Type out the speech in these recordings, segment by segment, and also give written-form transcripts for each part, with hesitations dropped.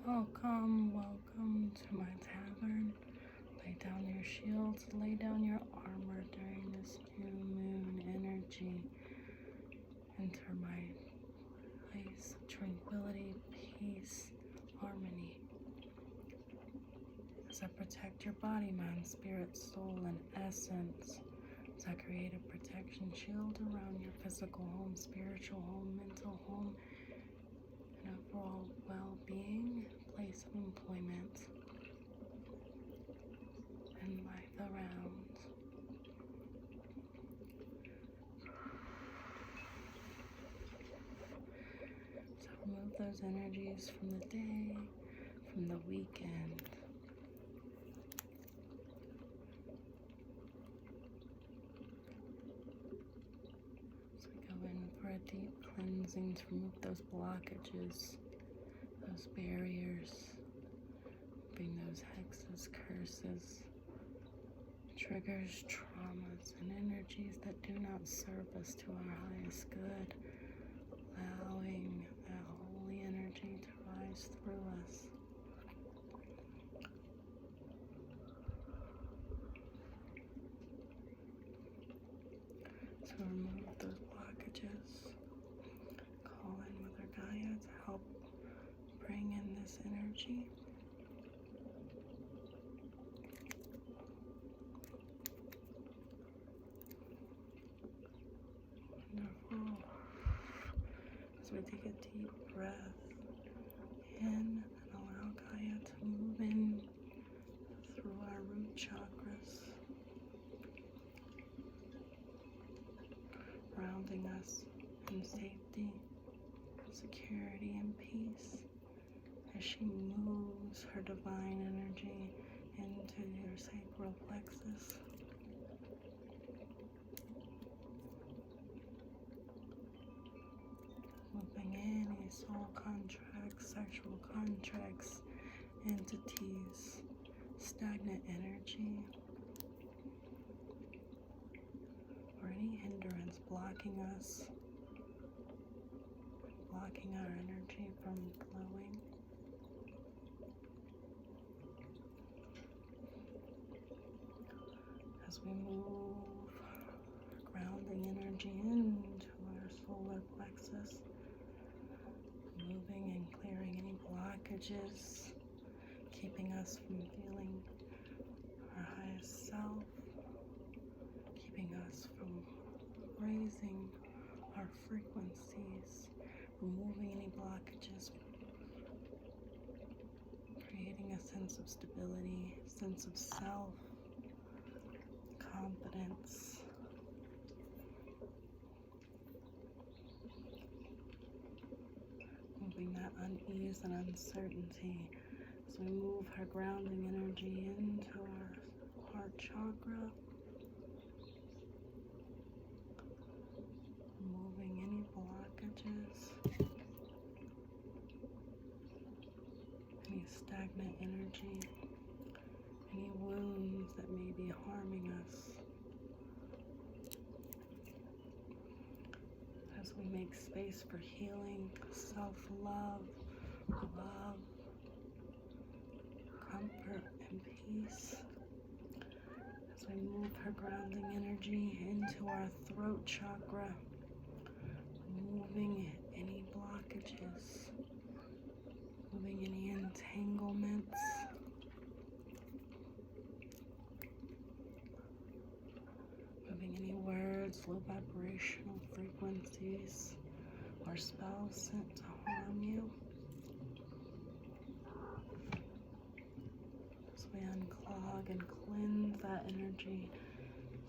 Welcome, welcome to my tavern. Lay down your shields, lay down your armor during this new moon energy. Enter my place of tranquility, peace, harmony. As I protect your body, mind, spirit, soul, and essence. As I create a protection shield around your physical home, spiritual home, mental home, and overall well-being, place of employment, and life around. So remove those energies from the day, from the weekend. So we go in for a deep cleansing to remove those blockages, those barriers, bring those hexes, curses, triggers, traumas, and energies that do not serve us to our highest good, allowing that holy energy to rise through us. So remove those blockages, call in Mother Gaia to help bring in this energy. Wonderful. So we take a deep breath in and allow Gaia to move in through our root chakras, grounding us in safety, security, and peace as she moves her divine energy into your sacral plexus. Moving any soul contracts, sexual contracts, entities, stagnant energy, or any hindrance blocking us, blocking our energy from flowing. As we move grounding energy into our solar plexus, moving and clearing any blockages, keeping us from feeling our highest self, keeping us from raising our frequencies, removing any blockages, creating a sense of stability, sense of self, confidence. Moving that unease and uncertainty as we move her grounding energy into our heart chakra, removing any blockages, any stagnant energy, any wounds that may be harming us. As we make space for healing, self-love, love, comfort, and peace. As we move her grounding energy into our throat chakra, removing any blockages, moving any entanglements, moving any words, low vibrational frequencies, or spells sent to harm you. As we unclog and cleanse that energy,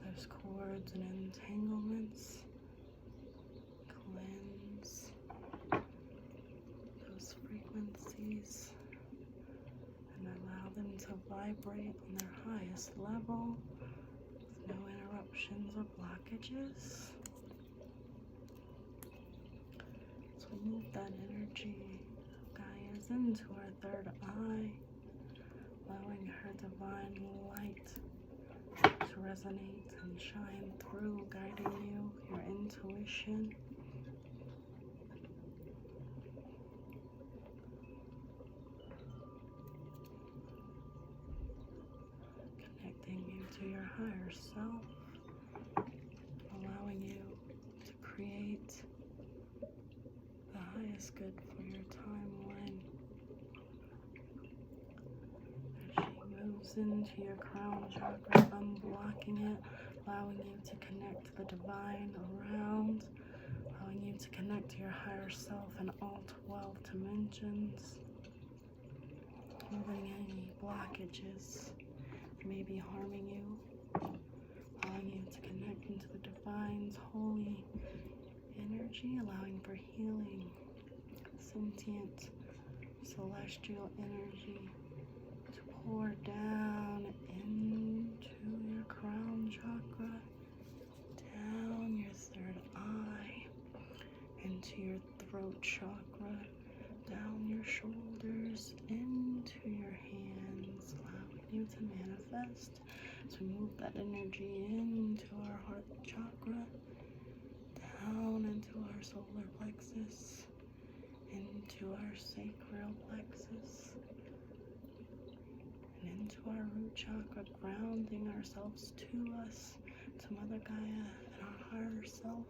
those cords and entanglements, cleanse those frequencies, and allow them to vibrate on their highest level with no interruptions or blockages. So we move that energy of Gaia's into our third eye, allowing her divine light to resonate and shine through, guiding you, your intuition. into your higher self, allowing you to create the highest good for your timeline. As she moves into your crown chakra, unblocking it, allowing you to connect to the divine around, allowing you to connect to your higher self in all 12 dimensions, moving any blockages that may be harming you, allowing you to connect into the divine's holy energy, allowing for healing, sentient, celestial energy to pour down into your crown chakra, down your third eye, into your throat chakra, down your shoulders, into your hands, allowing you to manifest. So move that energy into our heart chakra, down into our solar plexus, into our sacral plexus, and into our root chakra, grounding ourselves to us, to Mother Gaia and our higher self,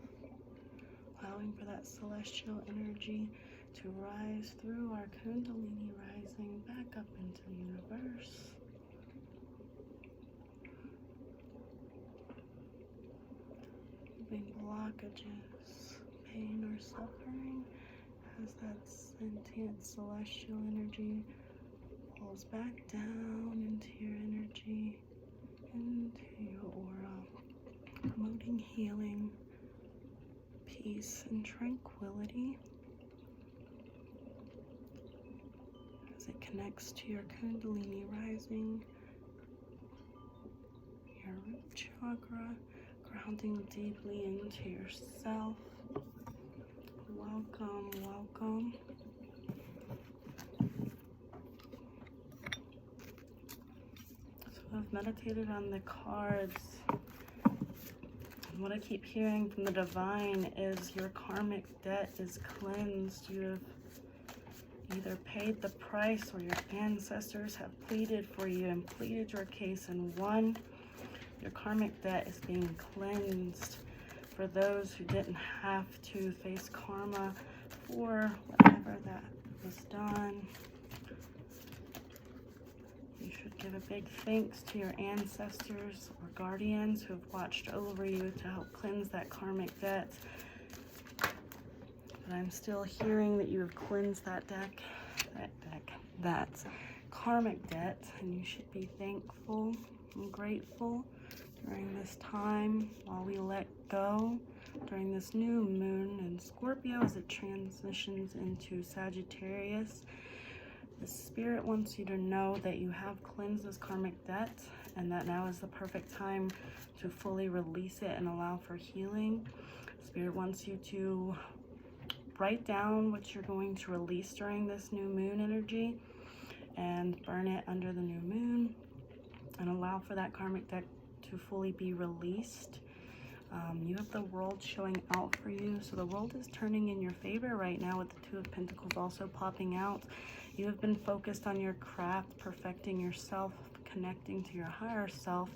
allowing for that celestial energy to rise through our Kundalini, rising back up into the universe. Moving blockages, pain, or suffering as that sentient celestial energy pulls back down into your energy, into your aura, promoting healing, peace, and tranquility as it connects to your Kundalini, rising your root chakra, grounding deeply into yourself. Welcome, welcome. So I've meditated on the cards. And what I keep hearing from the divine is your karmic debt is cleansed. You have either paid the price or your ancestors have pleaded for you and pleaded your case and won. Your karmic debt is being cleansed. For those who didn't have to face karma for whatever that was done, you should give a big thanks to your ancestors or guardians who have watched over you to help cleanse that karmic debt. But I'm still hearing that you have cleansed that karmic debt, and you should be thankful and grateful during this time while we let go, during this new moon in Scorpio as it transitions into Sagittarius. The Spirit wants you to know that you have cleansed this karmic debt and that now is the perfect time to fully release it and allow for healing. Spirit wants you to write down what you're going to release during this new moon energy and burn it under the new moon and allow for that karmic debt to fully be released. You have the world showing out for you, so the world is turning in your favor right now with the Two of Pentacles also popping out. You have been focused on your craft, perfecting yourself, connecting to your higher self,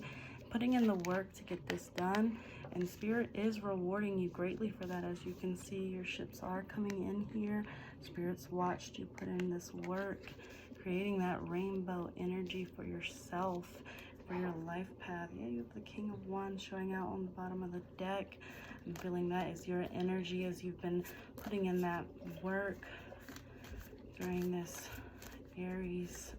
putting in the work to get this done, and Spirit is rewarding you greatly for that. As you can see, your ships are coming in here. Spirit's watched you put in this work, creating that rainbow energy for yourself, for your life path. Yeah, you have the King of Wands showing out on the bottom of the deck. I'm feeling that is your energy as you've been putting in that work during this Aries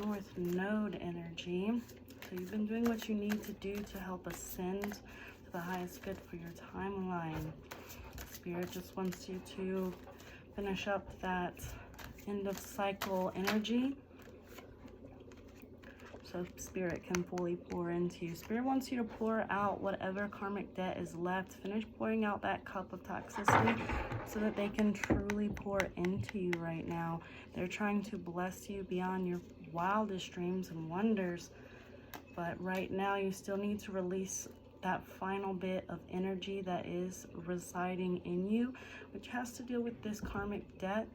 North Node energy. So you've been doing what you need to do to help ascend to the highest good for your timeline. Spirit just wants you to finish up that end of cycle energy so Spirit can fully pour into you. Spirit wants you to pour out whatever karmic debt is left. Finish pouring out that cup of toxicity so that they can truly pour into you right now. They're trying to bless you beyond your wildest dreams and wonders, but right now you still need to release that final bit of energy that is residing in you, which has to deal with this karmic debt.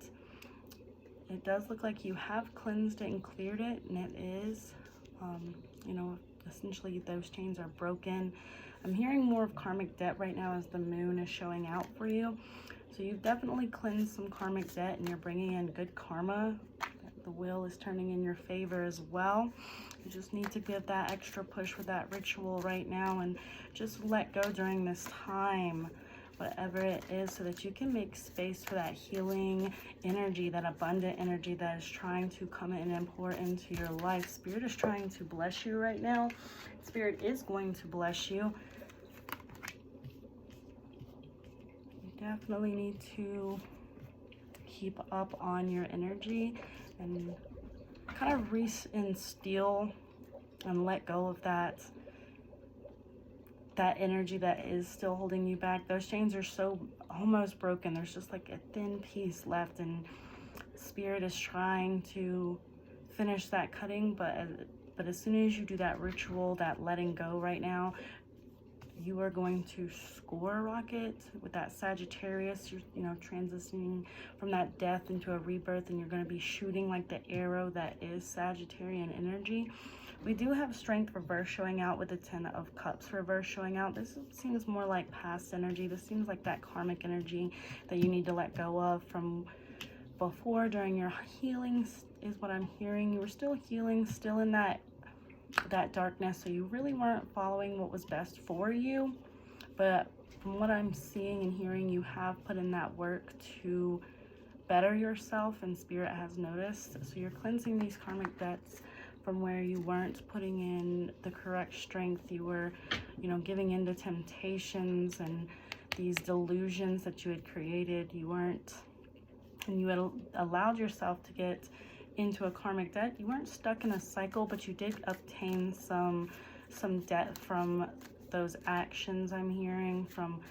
It does look like you have cleansed it and cleared it, and it is, essentially those chains are broken. I'm hearing more of karmic debt right now as the moon is showing out for you. So you've definitely cleansed some karmic debt and you're bringing in good karma. The wheel is turning in your favor as well. You just need to give that extra push with that ritual right now and just let go during this time, whatever it is, so that you can make space for that healing energy, that abundant energy that is trying to come in and pour into your life. Spirit is trying to bless you right now. Spirit is going to bless you. You definitely need to keep up on your energy and kind of reinstill and let go of that energy that is still holding you back. Those chains are so almost broken. There's just like a thin piece left, and Spirit is trying to finish that cutting, but as soon as you do that ritual, that letting go right now, you are going to score a rocket with that Sagittarius. You're, you know, transitioning from that death into a rebirth, and you're going to be shooting like the arrow that is Sagittarian energy. We do have Strength reverse showing out with the 10 of Cups reverse showing out. This seems more like past energy. This seems like that karmic energy that you need to let go of from before during your healings is what I'm hearing. You were still healing, still in that darkness, so you really weren't following what was best for you. But from what I'm seeing and hearing, you have put in that work to better yourself, and Spirit has noticed. So you're cleansing these karmic debts from where you weren't putting in the correct strength. You were, you know, giving into temptations and these delusions that you had created. You weren't, and you had allowed yourself to get into a karmic debt. You weren't stuck in a cycle, but you did obtain some debt from those actions. I'm hearing from,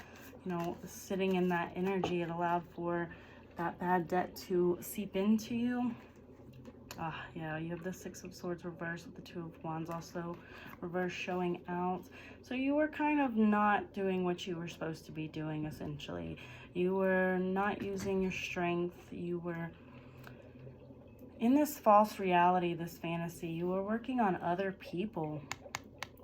you know, sitting in that energy. It allowed for that bad debt to seep into you. Yeah, you have the 6 of Swords reversed with the 2 of Wands also reverse showing out. So you were kind of not doing what you were supposed to be doing, essentially. You were not using your strength. You were in this false reality, this fantasy. You were working on other people.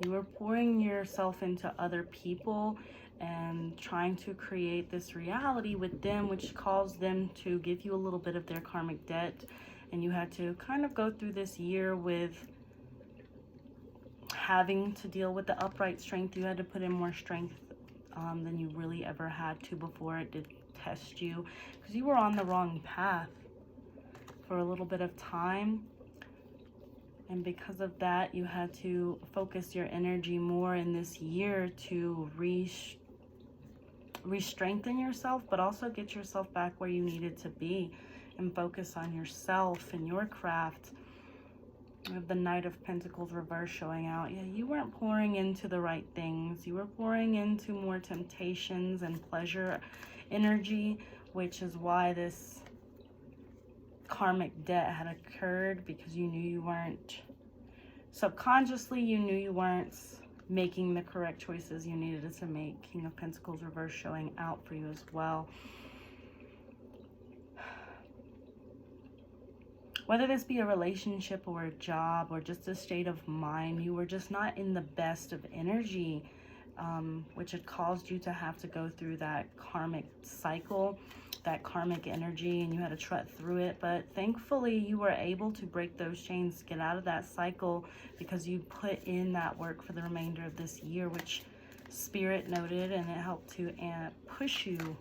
You were pouring yourself into other people and trying to create this reality with them, which caused them to give you a little bit of their karmic debt. And you had to kind of go through this year with having to deal with the upright strength. You had to put in more strength than you really ever had to before. It did test you because you were on the wrong path for a little bit of time. And because of that, you had to focus your energy more in this year to re-strengthen yourself, but also get yourself back where you needed to be and focus on yourself and your craft. We have the Knight of Pentacles reverse showing out. Yeah, you weren't pouring into the right things. You were pouring into more temptations and pleasure energy, which is why this karmic debt had occurred, because you knew you weren't, subconsciously you knew you weren't making the correct choices you needed to make. King of Pentacles reverse showing out for you as well. Whether this be a relationship or a job or just a state of mind, you were just not in the best of energy, which had caused you to have to go through that karmic cycle, that karmic energy, and you had to trudge through it. But thankfully, you were able to break those chains, get out of that cycle, because you put in that work for the remainder of this year, which Spirit noted, and it helped to push you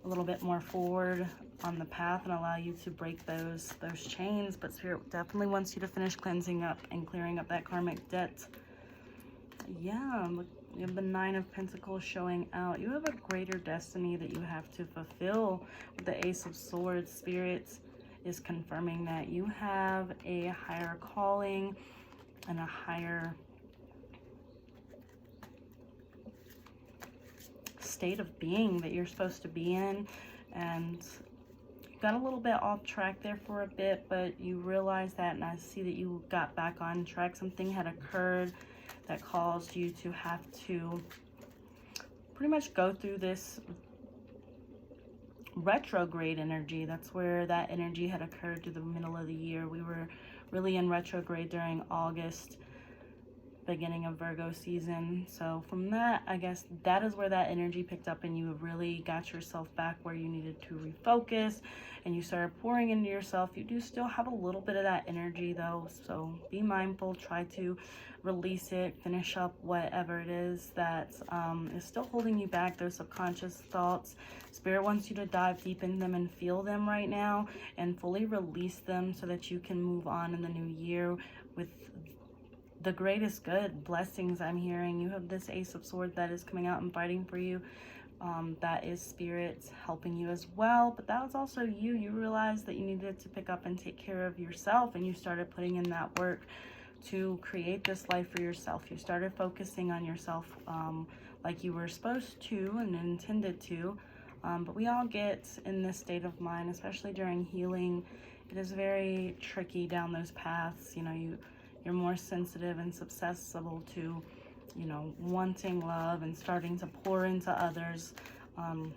a little bit more forward on the path and allow you to break those chains. But Spirit definitely wants you to finish cleansing up and clearing up that karmic debt. Yeah, look, you have the 9 of Pentacles showing out. You have a greater destiny that you have to fulfill with the Ace of Swords. Spirit is confirming that you have a higher calling and a higher state of being that you're supposed to be in. And got a little bit off track there for a bit, but you realize that, and I see that you got back on track. Something had occurred that caused you to have to pretty much go through this retrograde energy. That's where that energy had occurred through the middle of the year. We were really in retrograde during August, beginning of Virgo season. So from that, I guess that is where that energy picked up, and you really got yourself back where you needed to refocus, and you started pouring into yourself. You do still have a little bit of that energy though, so be mindful, try to release it, finish up whatever it is that is still holding you back, those subconscious thoughts. Spirit wants you to dive deep in them and feel them right now and fully release them so that you can move on in the new year with the greatest good blessings. I'm hearing you have this Ace of Swords that is coming out and fighting for you. That is Spirit helping you as well, but that was also you realized that you needed to pick up and take care of yourself, and you started putting in that work to create this life for yourself. You started focusing on yourself like you were supposed to and intended to, but we all get in this state of mind, especially during healing. It is very tricky down those paths. You know, you're more sensitive and susceptible to, you know, wanting love and starting to pour into others. And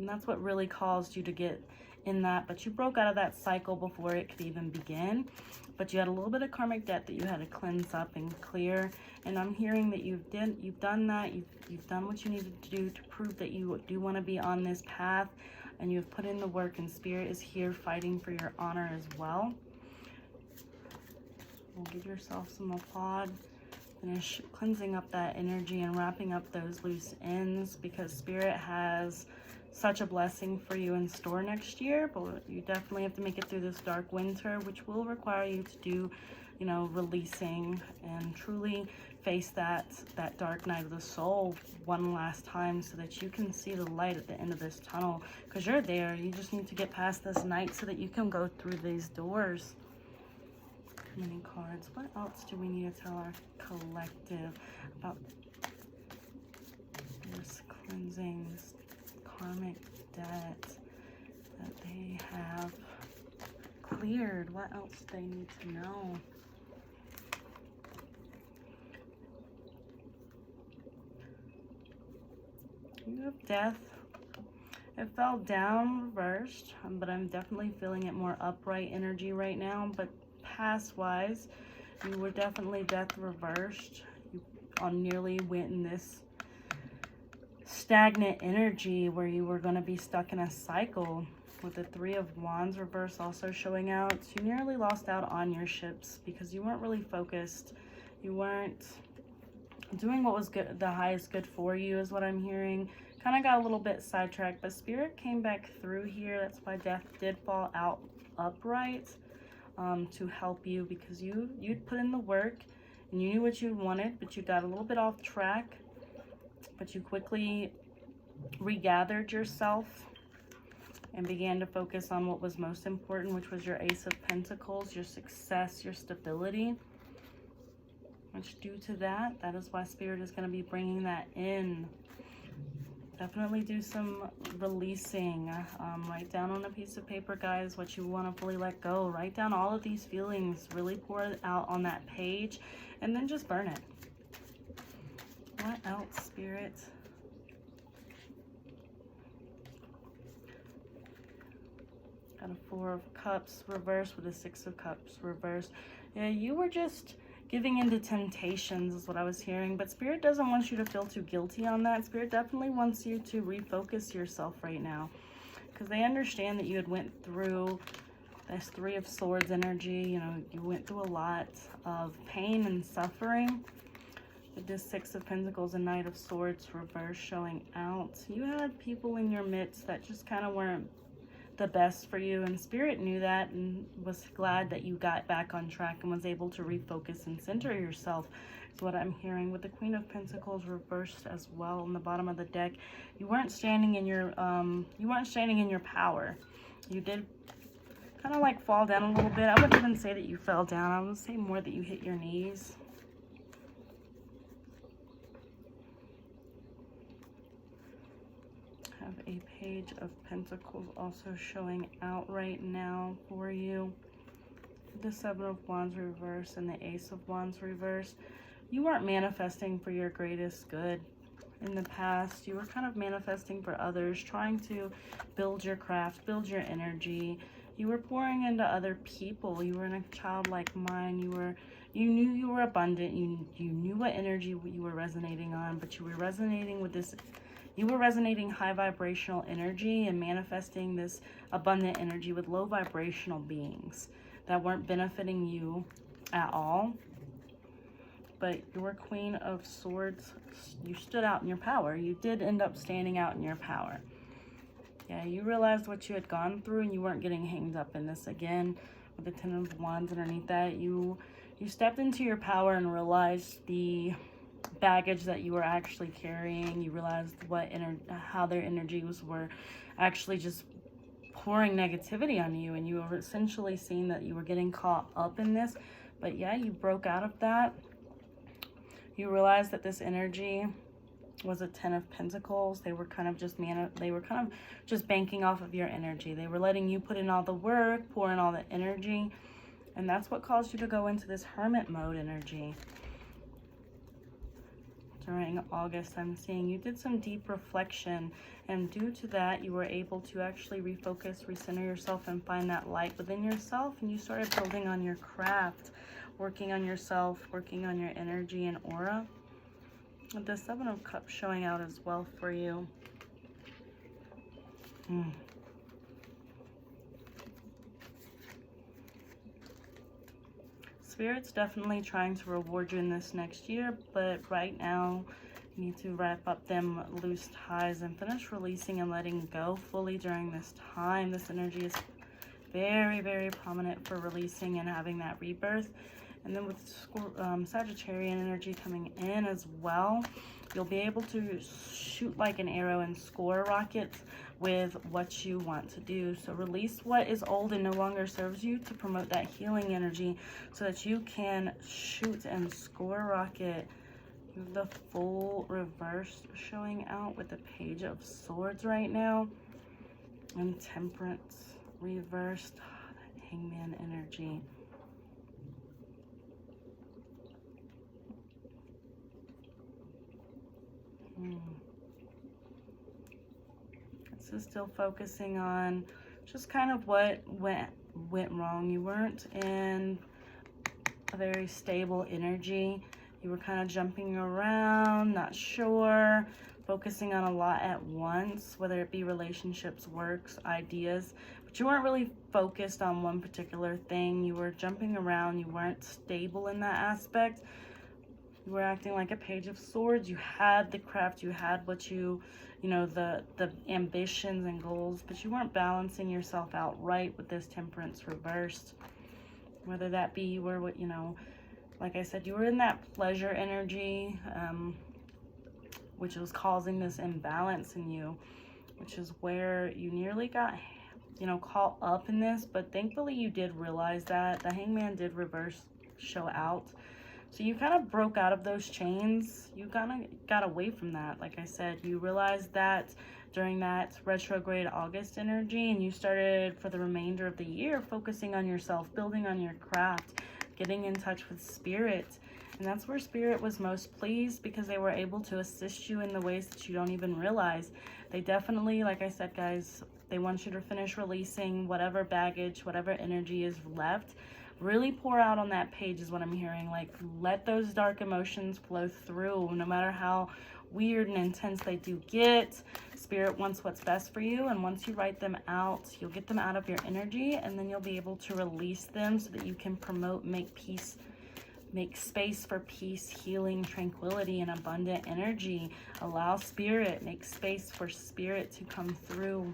that's what really caused you to get in that. But you broke out of that cycle before it could even begin. But you had a little bit of karmic debt that you had to cleanse up and clear. And I'm hearing that you've done that. You've done what you needed to do to prove that you do want to be on this path. And you've put in the work, and Spirit is here fighting for your honor as well. We'll give yourself some applause. Finish cleansing up that energy and wrapping up those loose ends, because Spirit has such a blessing for you in store next year. But you definitely have to make it through this dark winter, which will require you to do, you know, releasing and truly face that dark night of the soul one last time, so that you can see the light at the end of this tunnel, because you're there. You just need to get past this night so that you can go through these doors. Many cards. What else do we need to tell our collective about this cleansing, this karmic debt that they have cleared? What else do they need to know? You have death. It fell down reversed, but I'm definitely feeling it more upright energy right now. But past wise, you were definitely death reversed. You nearly went in this stagnant energy where you were going to be stuck in a cycle, with the Three of Wands reverse also showing out. You nearly lost out on your ships because you weren't really focused. You weren't doing what was good, the highest good for you, is what I'm hearing. Kind of got a little bit sidetracked, but Spirit came back through here. That's why death did fall out upright, to help you, because you'd put in the work and you knew what you wanted, but you got a little bit off track. But you quickly regathered yourself and began to focus on what was most important, which was your Ace of Pentacles, your success, your stability. Which, due to that is why Spirit is going to be bringing that in. Definitely do some releasing. Write down on a piece of paper, guys, what you want to fully let go. Write down all of these feelings. Really pour it out on that page, and then just burn it. What else, Spirit? Got a Four of Cups reversed with a Six of Cups reversed. Yeah, you were just giving into temptations is what I was hearing, but Spirit doesn't want you to feel too guilty on that. Spirit definitely wants you to refocus yourself right now, because they understand that you had went through this Three of Swords energy. You know, you went through a lot of pain and suffering. With this Six of Pentacles and Knight of Swords reverse showing out, you had people in your midst that just kind of weren't the best for you, and Spirit knew that and was glad that you got back on track and was able to refocus and center yourself, is what I'm hearing. With the Queen of Pentacles reversed as well on the bottom of the deck, you weren't standing in your power. You did kind of like fall down a little bit. I wouldn't even say that you fell down. I would say more that you hit your knees. Have a Page of Pentacles also showing out right now for you. The Seven of Wands reverse and the Ace of Wands reverse. You weren't manifesting for your greatest good in the past. You were kind of manifesting for others, trying to build your craft, build your energy, You were pouring into other people. You were in a childlike mind. You knew you were abundant. You knew what energy you were resonating on, but you were resonating with this. You were resonating high vibrational energy and manifesting this abundant energy with low vibrational beings that weren't benefiting you at all. But your Queen of Swords, you stood out in your power. You did end up standing out in your power. Yeah, you realized what you had gone through and you weren't getting hanged up in this again. With the Ten of Wands underneath that, you stepped into your power and realized the baggage that you were actually carrying. You realized how their energies were actually just pouring negativity on you, and you were essentially seeing that you were getting caught up in this. But yeah, you broke out of that. You realized that this energy was a Ten of Pentacles. They were kind of just banking off of your energy. They were letting you put in all the work, pour in all the energy, and that's what caused you to go into this hermit mode energy. During August, I'm seeing you did some deep reflection, and due to that, you were able to actually refocus, recenter yourself, and find that light within yourself, and you started building on your craft, working on yourself, working on your energy and aura. With the Seven of Cups showing out as well for you. Spirit's definitely trying to reward you in this next year, but right now you need to wrap up them loose ties and finish releasing and letting go fully during this time. This energy is very, very prominent for releasing and having that rebirth. And then with Sagittarian energy coming in as well, you'll be able to shoot like an arrow and score rockets with what you want to do. So release what is old and no longer serves you to promote that healing energy so that you can shoot and score rocket. The full reverse showing out with the Page of Swords right now. And Temperance reversed. That Hangman energy. This is still focusing on just kind of what went wrong. You weren't in a very stable energy. You were kind of jumping around, not sure, focusing on a lot at once, whether it be relationships, works, ideas, but you weren't really focused on one particular thing. You were jumping around. You weren't stable in that aspect. You were acting like a Page of Swords. You had the craft, you had what you know, the ambitions and goals, but you weren't balancing yourself out right with this Temperance reversed. Whether that be you were, you know, like I said, you were in that pleasure energy, which was causing this imbalance in you, which is where you nearly got, you know, caught up in this, but thankfully you did realize that. The Hangman did reverse show out. So you kind of broke out of those chains. You kind of got away from that. Like I said, you realized that during that retrograde August energy, and you started for the remainder of the year focusing on yourself, building on your craft, getting in touch with Spirit. And that's where Spirit was most pleased, because they were able to assist you in the ways that you don't even realize. They definitely, like I said, guys, they want you to finish releasing whatever baggage, whatever energy is left. Really pour out on that page is what I'm hearing. Like, let those dark emotions flow through, no matter how weird and intense they do get. Spirit wants what's best for you, and once you write them out, you'll get them out of your energy, and then you'll be able to release them so that you can promote, make peace, make space for peace, healing, tranquility, and abundant energy. Allow Spirit, make space for Spirit to come through.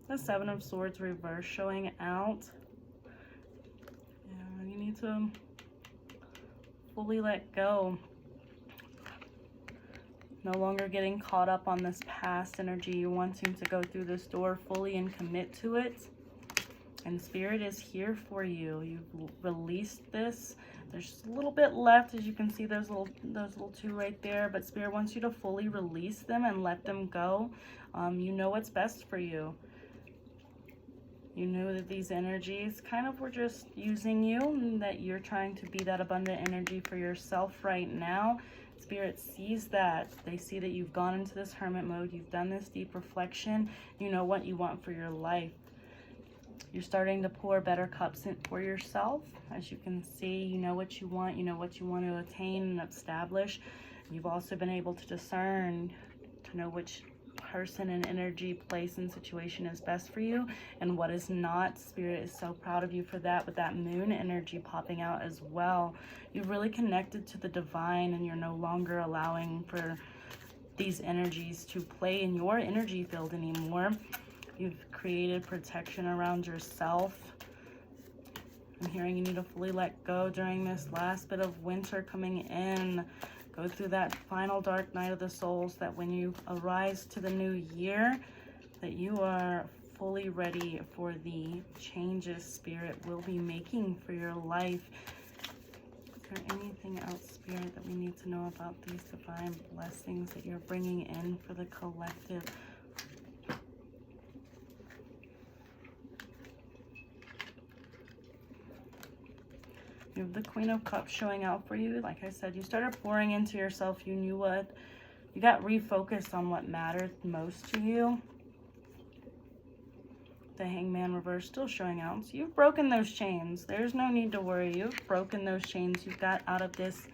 The Seven of Swords reverse showing out. Yeah, you need to fully let go. No longer getting caught up on this past energy. You're wanting to go through this door fully and commit to it. And Spirit is here for you. You've released this. There's just a little bit left, as you can see, those little two right there. But Spirit wants you to fully release them and let them go. You know what's best for you. You know that these energies kind of were just using you, and that you're trying to be that abundant energy for yourself right now. Spirit sees that. They see that you've gone into this hermit mode. You've done this deep reflection. You know what you want for your life. You're starting to pour better cups in for yourself. As you can see, you know what you want. You know what you want to attain and establish. You've also been able to discern, to know which person and energy, place, and situation is best for you and what is not. Spirit is so proud of you for that, with that moon energy popping out as well. You've really connected to the divine, and you're no longer allowing for these energies to play in your energy field anymore. You've created protection around yourself. I'm hearing you need to fully let go during this last bit of winter coming in. Go through that final dark night of the souls, that when you arise to the new year, that you are fully ready for the changes Spirit will be making for your life. Is there anything else, Spirit, that we need to know about these divine blessings that you're bringing in for the collective? You have the Queen of Cups showing out for you. Like I said, you started pouring into yourself. You knew what, you got refocused on what mattered most to you. The Hangman reverse still showing out. So you've broken those chains. There's no need to worry. You've broken those chains. You've got out of this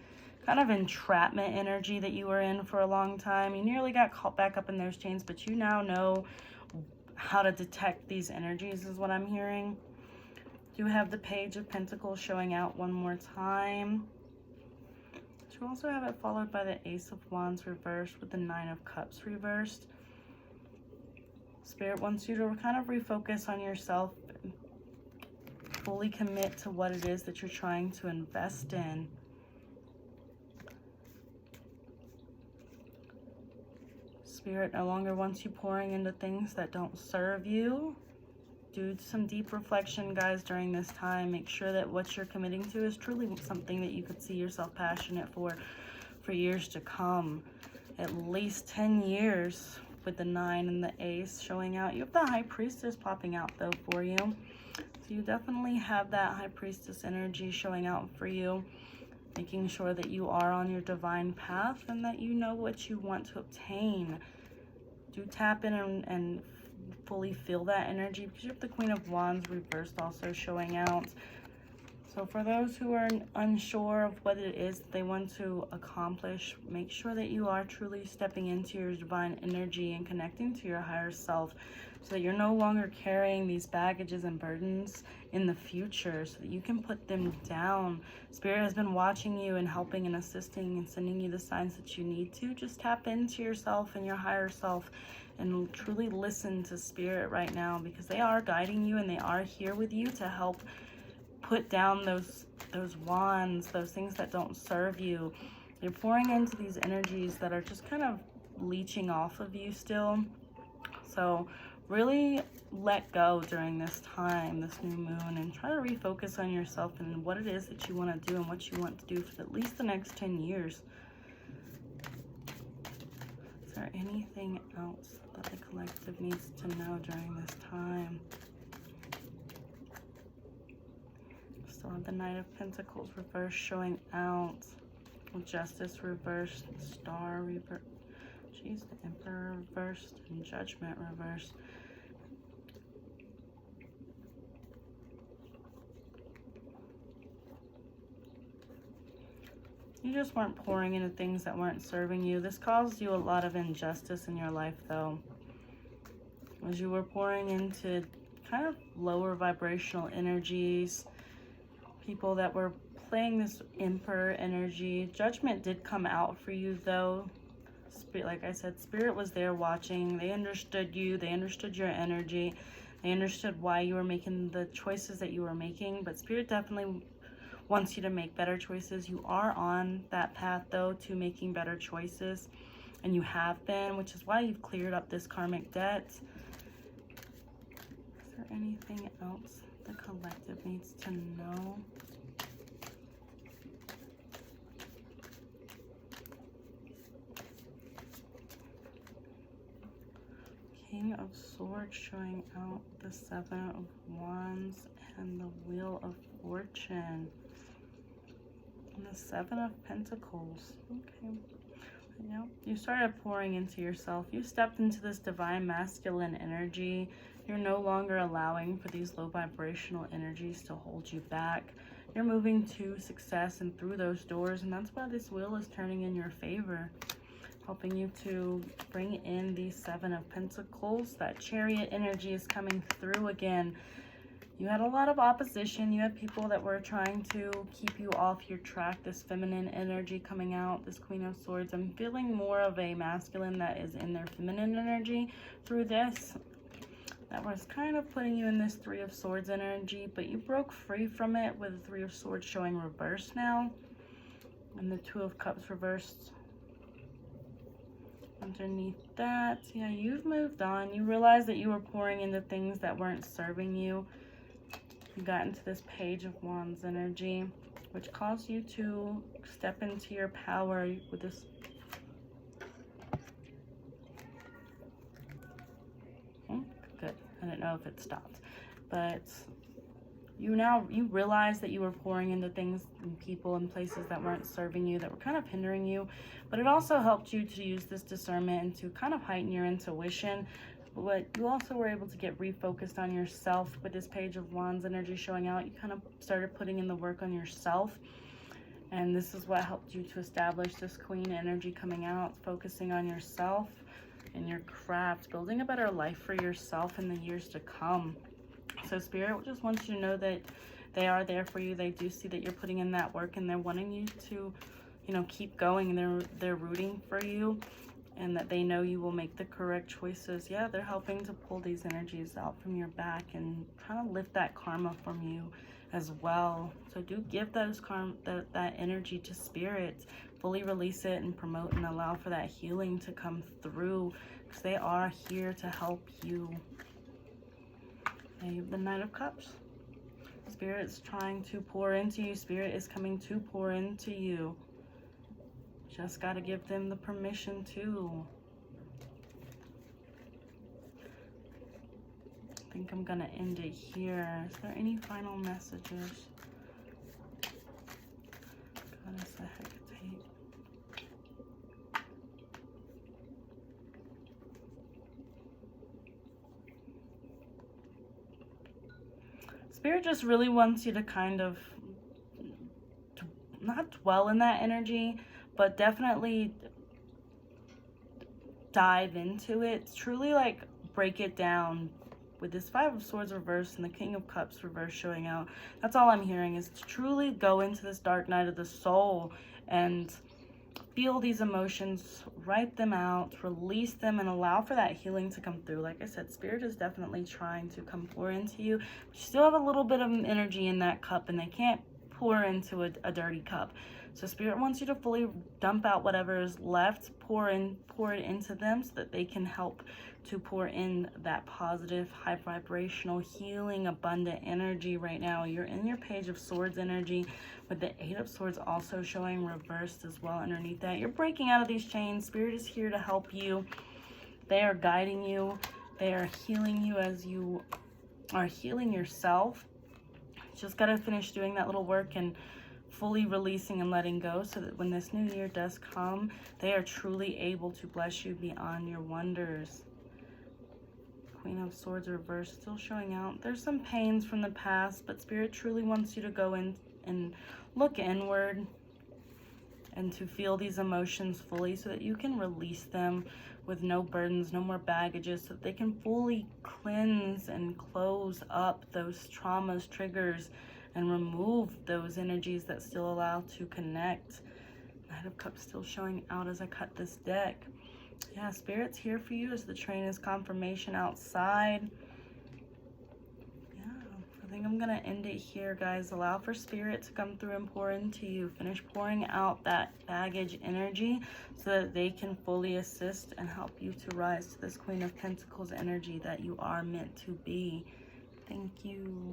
kind of entrapment energy that you were in for a long time. You nearly got caught back up in those chains, but you now know how to detect these energies, is what I'm hearing. You have the Page of Pentacles showing out one more time. You also have it followed by the Ace of Wands reversed with the Nine of Cups reversed. Spirit wants you to kind of refocus on yourself, fully commit to what it is that you're trying to invest in. Spirit no longer wants you pouring into things that don't serve you. Do some deep reflection, guys, during this time. Make sure that what you're committing to is truly something that you could see yourself passionate for years to come. At least 10 years with the 9 and the Ace showing out. You have the High Priestess popping out, though, for you. So you definitely have that High Priestess energy showing out for you. Making sure that you are on your divine path and that you know what you want to obtain. Do tap in and fully feel that energy, because you have the Queen of Wands reversed also showing out. So for those who are unsure of what it is that they want to accomplish, make sure that you are truly stepping into your divine energy and connecting to your higher self, so that you're no longer carrying these baggages and burdens in the future, so that you can put them down. Spirit has been watching you and helping and assisting and sending you the signs that you need to. Just tap into yourself and your higher self and truly listen to Spirit right now, because they are guiding you and they are here with you to help put down those wands, those things that don't serve you. You're pouring into these energies that are just kind of leeching off of you still. So really let go during this time, this new moon, and try to refocus on yourself and what it is that you want to do and what you want to do for at least the next 10 years. Is there anything else that the collective needs to know during this time? Still have the Knight of Pentacles reversed showing out. Justice reversed, Star reversed, the Emperor reversed, and Judgment reversed. You just weren't pouring into things that weren't serving you. This caused you a lot of injustice in your life, though. As you were pouring into kind of lower vibrational energies, people that were playing this Emperor energy. Judgment did come out for you, though. Spirit, like I said, Spirit was there watching. They understood you. They understood your energy. They understood why you were making the choices that you were making. But Spirit definitely wants you to make better choices. You are on that path, though, to making better choices. And you have been, which is why you've cleared up this karmic debt. Is there anything else the collective needs to know? King of Swords showing out the Seven of Wands and the Wheel of Fortune. And the Seven of Pentacles. Okay. Yep. You started pouring into yourself. You stepped into this divine masculine energy. You're no longer allowing for these low vibrational energies to hold you back. You're moving to success and through those doors, and that's why this wheel is turning in your favor, helping you to bring in the Seven of Pentacles. That Chariot energy is coming through again. You had a lot of opposition. You had people that were trying to keep you off your track. This feminine energy coming out, this Queen of Swords. I'm feeling more of a masculine that is in their feminine energy through this. That was kind of putting you in this Three of Swords energy, but you broke free from it with the Three of Swords showing reverse now. And the Two of Cups reversed underneath that. Yeah, you've moved on. You realized that you were pouring into things that weren't serving you. You got into this Page of Wands energy, which caused you to step into your power with this. Good. I don't know if it stopped, but you realize that you were pouring into things and people and places that weren't serving you, that were kind of hindering you, but it also helped you to use this discernment and to kind of heighten your intuition. But you also were able to get refocused on yourself with this Page of Wands energy showing out. You kind of started putting in the work on yourself. And this is what helped you to establish this Queen energy coming out, focusing on yourself and your craft, building a better life for yourself in the years to come. So Spirit just wants you to know that they are there for you. They do see that you're putting in that work, and they're wanting you to, you know, keep going. They're rooting for you, and that they know you will make the correct choices. Yeah, they're helping to pull these energies out from your back and trying to lift that karma from you as well. So do give those that energy to Spirit. Fully release it and promote and allow for that healing to come through, because they are here to help you. And you have the Knight of Cups. Spirit is trying to pour into you. Spirit is coming to pour into you. Just got to give them the permission to. I think I'm going to end it here. Is there any final messages? Goddess of Hecate. Spirit just really wants you to kind of not dwell in that energy, but definitely dive into it. Truly, like, break it down. With this Five of Swords reversed and the King of Cups reverse showing out, that's all I'm hearing, is to truly go into this dark night of the soul and feel these emotions, write them out, release them, and allow for that healing to come through. Like I said, Spirit is definitely trying to come pour into you. But you still have a little bit of energy in that cup, and they can't pour into a dirty cup. So Spirit wants you to fully dump out whatever is left, pour it into them, so that they can help to pour in that positive, high vibrational, healing, abundant energy right now. You're in your Page of Swords energy, with the Eight of Swords also showing reversed as well underneath that. You're breaking out of these chains. Spirit is here to help you. They are guiding you. They are healing you as you are healing yourself. Just got to finish doing that little work and fully releasing and letting go, so that when this new year does come, they are truly able to bless you beyond your wonders. Queen of Swords reversed, still showing out. There's some pains from the past, but Spirit truly wants you to go in and look inward and to feel these emotions fully, so that you can release them with no burdens, no more baggages, so that they can fully cleanse and close up those traumas, triggers, and remove those energies that still allow to connect. Knight of Cups still showing out as I cut this deck. Yeah, Spirit's here for you as the train is confirmation outside. Yeah, I think I'm going to end it here, guys. Allow for Spirit to come through and pour into you. Finish pouring out that baggage energy, so that they can fully assist and help you to rise to this Queen of Pentacles energy that you are meant to be. Thank you.